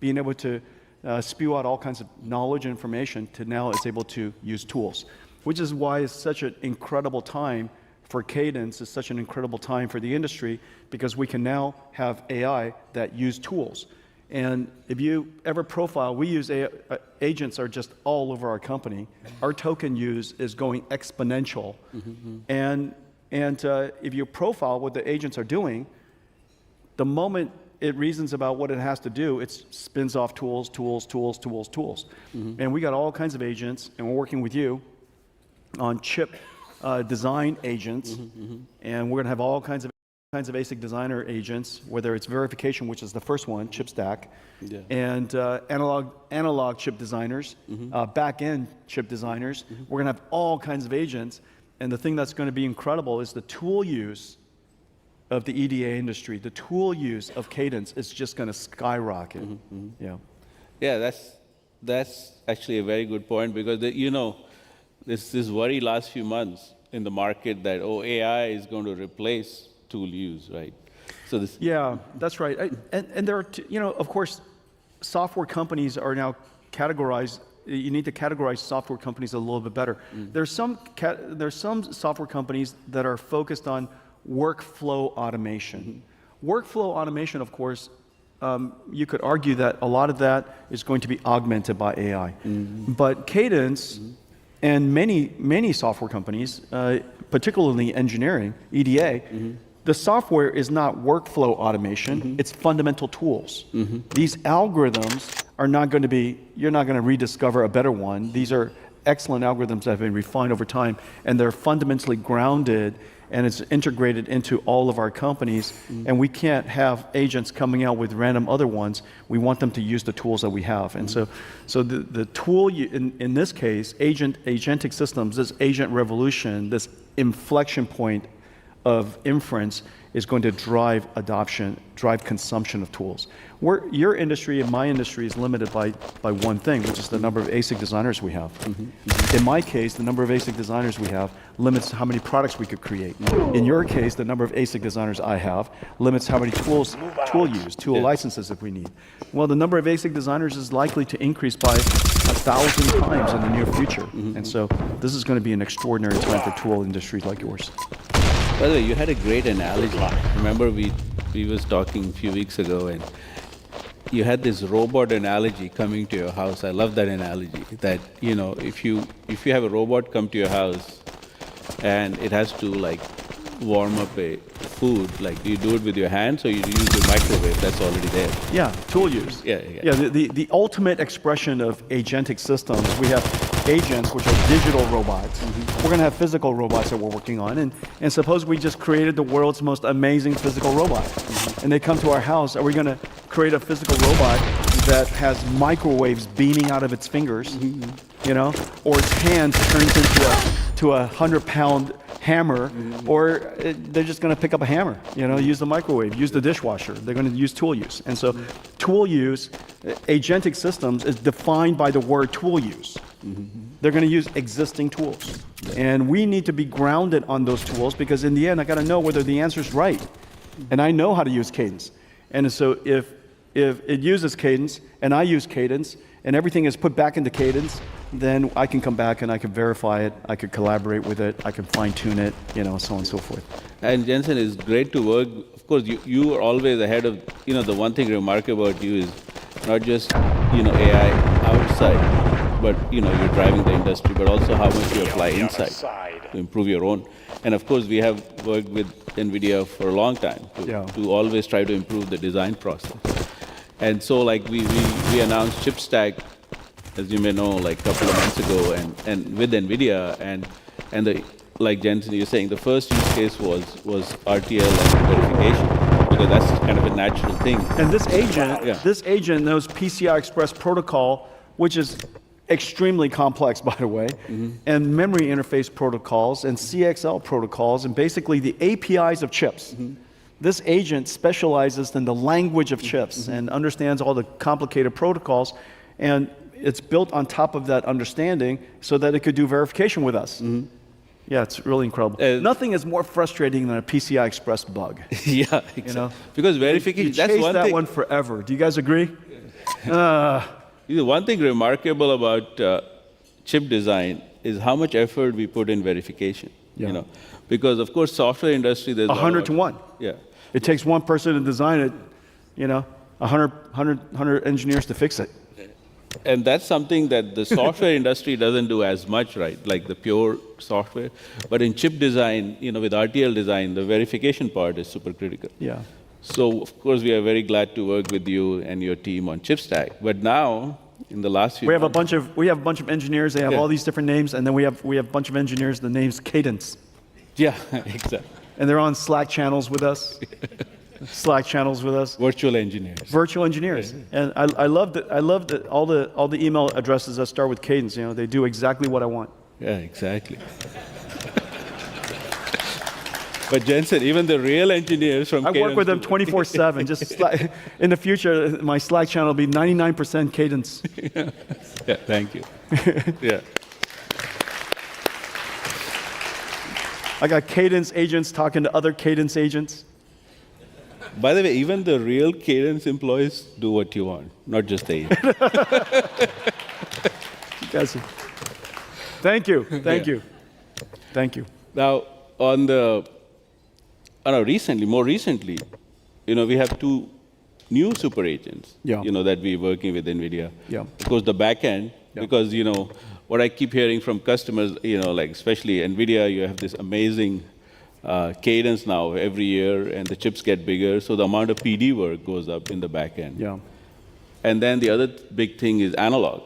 being able to spew out all kinds of knowledge and information to now it's able to use tools, which is why it's such an incredible time for Cadence, it's such an incredible time for the industry, because we can now have AI that use tools. And if you ever profile, we use agents are just all over our company. Our token use is going exponential. And if you profile what the agents are doing, the moment it reasons about what it has to do, it spins off tools. And we got all kinds of agents, and we're working with you on chip design agents, and we're going to have all kinds of ASIC designer agents, whether it's verification, which is the first one, chip stack, and analog chip designers, back-end chip designers. We're going to have all kinds of agents, and the thing that's going to be incredible is the tool use of the EDA industry. The tool use of Cadence is just going to skyrocket. Yeah, that's actually a very good point, because this worry last few months in the market that AI is going to replace tool use, right? So this. Yeah, that's right. And there are, of course, software companies are now categorized. You need to categorize software companies a little bit better. There's some software companies that are focused on workflow automation. Workflow automation, of course, you could argue that a lot of that is going to be augmented by AI. But Cadence and many software companies, particularly engineering, EDA, the software is not workflow automation, it's fundamental tools. These algorithms are not going to be, you're not going to rediscover a better one. These are excellent algorithms that have been refined over time, and they're fundamentally grounded, and it's integrated into all of our companies, and we can't have agents coming out with random other ones. We want them to use the tools that we have. And so the tool, in this case, agentic systems, this agent revolution, this inflection point of inference is going to drive adoption, drive consumption of tools. Your industry and my industry is limited by one thing, which is the number of ASIC designers we have. In my case, the number of ASIC designers we have limits how many products we could create. In your case, the number of ASIC designers I have limits how many tool licenses if we need. Well, the number of ASIC designers is likely to increase by 1,000 times in the near future. And so this is going to be an extraordinary time for tool industries like yours. By the way, you had a great analogy. Remember we was talking a few weeks ago, and you had this robot analogy coming to your house. I love that analogy, that if you have a robot come to your house and it has to warm up a food, do you do it with your hands or you use the microwave that's already there? Yeah, tool use. Yeah. The ultimate expression of agentic systems, we have agents, which are digital robots. We're going to have physical robots that we're working on. And suppose we just created the world's most amazing physical robot. And they come to our house. Are we going to create a physical robot that has microwaves beaming out of its fingers, or its hand turns into a 100-pound hammer, or they're just going to pick up a hammer, use the microwave, use the dishwasher. They're going to use tool use. And so tool use, agentic systems is defined by the word tool use. They're going to use existing tools. And we need to be grounded on those tools, because in the end, I got to know whether the answer is right. And I know how to use Cadence. And so if it uses Cadence, and I use Cadence, and everything is put back into Cadence, then I can come back and I can verify it, I could collaborate with it, I can fine-tune it, so on and so forth. And Jensen, it's great to work. Of course, you are always ahead of, the one thing remarkable about you is not just, AI outside, but, you're driving the industry, but also how much you apply inside to improve your own. And of course, we have worked with NVIDIA for a long time to always try to improve the design process. And so we announced ChipStack, as you may know, a couple of months ago, and with NVIDIA, and like Jensen, you're saying, the first use case was RTL and verification, because that's kind of a natural thing. And this agent knows PCI Express protocol, which is extremely complex, by the way, and memory interface protocols and CXL protocols, and basically the APIs of chips. This agent specializes in the language of chips and understands all the complicated protocols, and it's built on top of that understanding so that it could do verification with us. Yeah, it's really incredible. Nothing is more frustrating than a PCI Express bug. Yeah, exactly. Because verification, you that's chase one that thing. one forever. Do you guys agree? One thing remarkable about chip design is how much effort we put in verification. Yeah. You know, because of course, software industry there's 100 to 1. Yeah. It takes one person to design it, 100 engineers to fix it. And that's something that the software industry doesn't do as much, right? Like the pure software. But in chip design, with RTL design, the verification part is super critical. Yeah. So of course, we are very glad to work with you and your team on ChipStack. But now, in the last few We have a months, bunch of engineers. They have Yeah. all these different names, and then we have a bunch of engineers. The name's Cadence, yeah, exactly. and they're on Slack channels with us. Virtual engineers. Virtual engineers, and I love that all the email addresses that start with Cadence. They do exactly what I want. Yeah, exactly. But Jensen, even the real engineers from I work with them Cadence 24/7. In the future, my Slack channel will be 99% Cadence. Yeah, thank you. Yeah. I got Cadence agents talking to other Cadence agents. By the way, even the real Cadence employees do what you want, not just the agent. Guys, thank you. Now, more recently, we have two new super agents, Yeah. that we're working with NVIDIA. Yeah. Of course, the back end, Yeah. because, what I keep hearing from customers, like especially NVIDIA, you have this amazing cadence now every year, and the chips get bigger, so the amount of PD work goes up in the back end. Yeah. And then the other big thing is analog.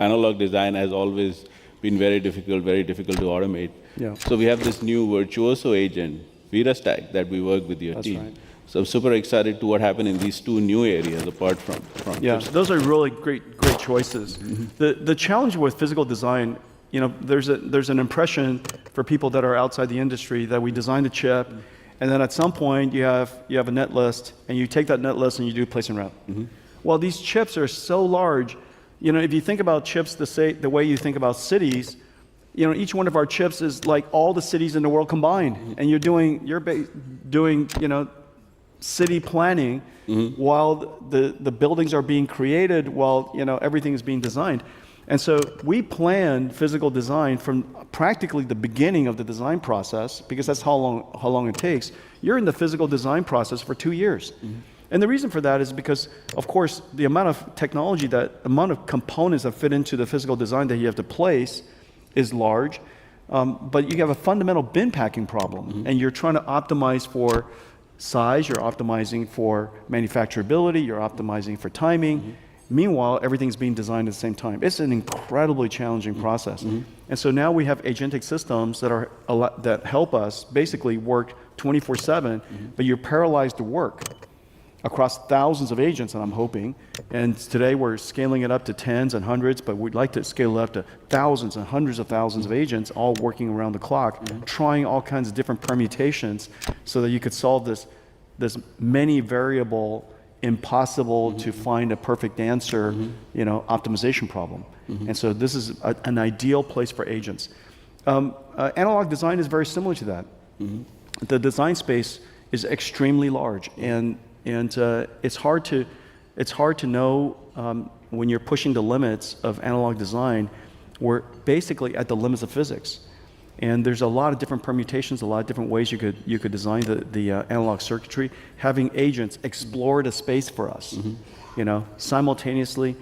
Analog design has always been very difficult to automate. Yeah. So we have this new Virtuoso agent, ViraStack, that we work with your That's team. right. So I'm super excited to what happened in these two new areas apart from Yeah, chips. those are really great choices. The challenge with physical design, there's an impression for people that are outside the industry that we design the chip, and then at some point you have a net list, and you take that net list and you do place and route. Well, these chips are so large. If you think about chips the way you think about cities, each one of our chips is like all the cities in the world combined, and you're doing city planning while the buildings are being created, while everything is being designed. And so we plan physical design from practically the beginning of the design process, because that's how long it takes. You're in the physical design process for 2 years. And the reason for that is because, of course, the amount of technology, amount of components that fit into the physical design that you have to place is large. But you have a fundamental bin packing problem, and you're trying to optimize for size, you're optimizing for manufacturability, you're optimizing for timing. Meanwhile, everything's being designed at the same time. It's an incredibly challenging process. And so now we have agentic systems that help us basically work 24/7, but you're paralyzed to work across thousands of agents, and I'm hoping. And today we're scaling it up to tens and hundreds, but we'd like to scale it up to thousands and hundreds of thousands of agents all working around the clock, trying all kinds of different permutations so that you could solve this many variable, impossible to find a perfect answer, optimization problem. And so this is an ideal place for agents. Analog design is very similar to that. The design space is extremely large, and it's hard to know when you're pushing the limits of analog design. We're basically at the limits of physics, and there's a lot of different permutations, a lot of different ways you could design the analog circuitry. Having agents explore the space for us, simultaneously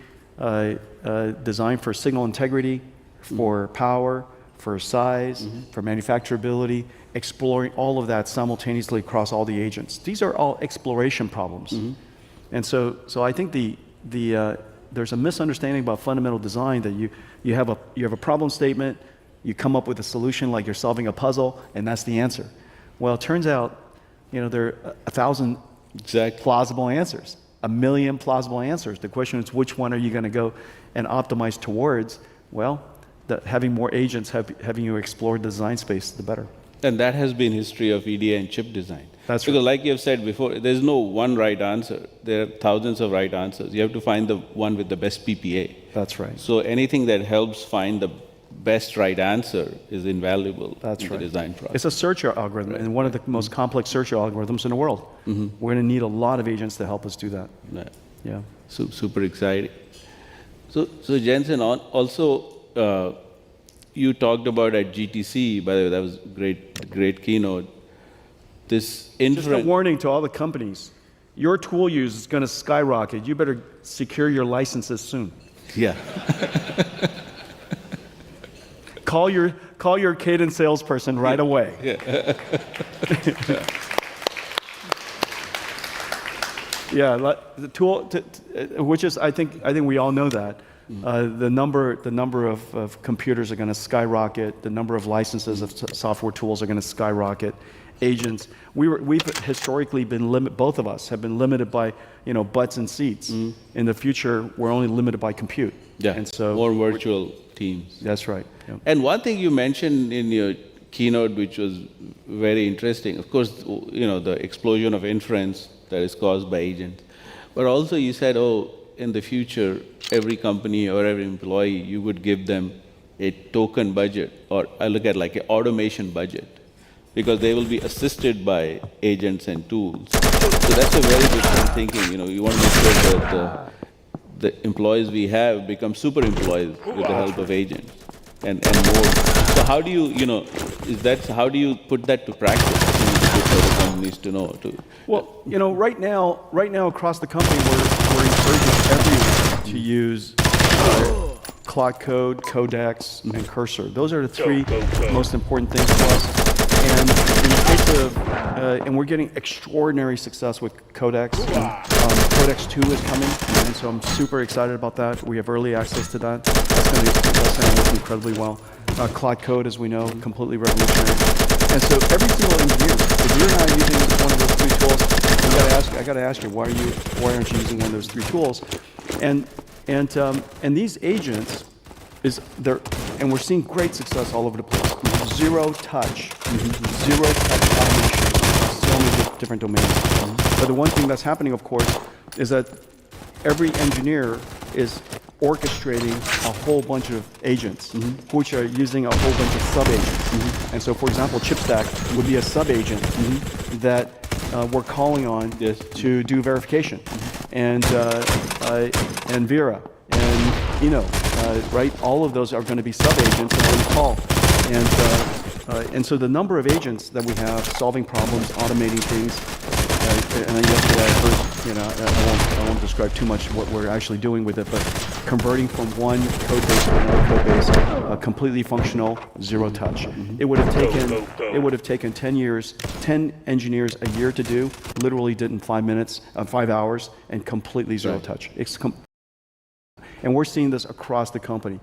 design for signal integrity, for power, for size, for manufacturability, exploring all of that simultaneously across all the agents. These are all exploration problems. And so I think there's a misunderstanding about fundamental design that you have a problem statement, you come up with a solution like you're solving a puzzle, and that's the answer. Well, it turns out, there are 1,000 plausible answers, 1,000,000 plausible answers. The question is, which one are you going to go and optimize towards? Well, having more agents, having you explore the design space, the better. And that has been history of EDA and chip design. That's because, right. like you have said before, there's no one right answer. There are thousands of right answers. You have to find the one with the best PPA. That's right. So anything that helps find the best right answer is invaluable That's in right. the design process. It's a search algorithm, and one of the most complex search algorithms in the world. We're going to need a lot of agents to help us do that. Yeah. Yeah. Super exciting. So Jensen, you talked about at GTC, by the way, that was great keynote. This Just a inference. warning to all the companies. Your tool use is going to skyrocket. You better secure your licenses soon. Yeah. Call your Cadence salesperson right away. Yeah, the tool, which is I think we all know that the number of computers are going to skyrocket. The number of licenses of software tools are going to skyrocket. Agents. We've historically been limited. Both of us have been limited by butts and seats. In the future, we're only limited by compute. Yeah. And so more virtual teams. that's right. Yeah. And one thing you mentioned in your keynote, which was very interesting, of course, the explosion of inference that is caused by agents. But also you said, in the future, every company or every employee, you would give them a token budget, or I look at like an automation budget, because they will be assisted by agents and tools. So that's a very different thinking. You want to make sure that the employees we have become super employees with the help of agents and more. So how do you, how do you put that to practice? For the companies to know. Well, right now across the company, we're encouraging everyone to use Cloud Code, Codex, and Cursor. Those are the three most important things to us. And in the case of, and we're getting extraordinary success with Codex. Codex 2 is coming, and so I'm super excited about that. We have early access to that. That's going to work incredibly well. Cloud Code, as we know, completely revolutionary. And so every single engineer, if you're not using one of those three tools, I got to ask you, why aren't you using one of those three tools? And these agents and we're seeing great success all over the place. Zero touch automation across so many different domains. But the one thing that's happening, of course, is that every engineer is orchestrating a whole bunch of agents, which are using a whole bunch of sub-agents. And so, for example, ChipStack would be a sub-agent that we're calling on to do verification, and Vera, and right? All of those are going to be sub-agents that we call, and so the number of agents that we have solving problems, automating things. And yesterday I heard, I won't describe too much what we're actually doing with it, but converting from one code base to another code base, completely functional, zero touch. It would have taken 10 years, 10 engineers a year to do. Literally did in 5 hours, and completely zero touch. And we're seeing this across the company.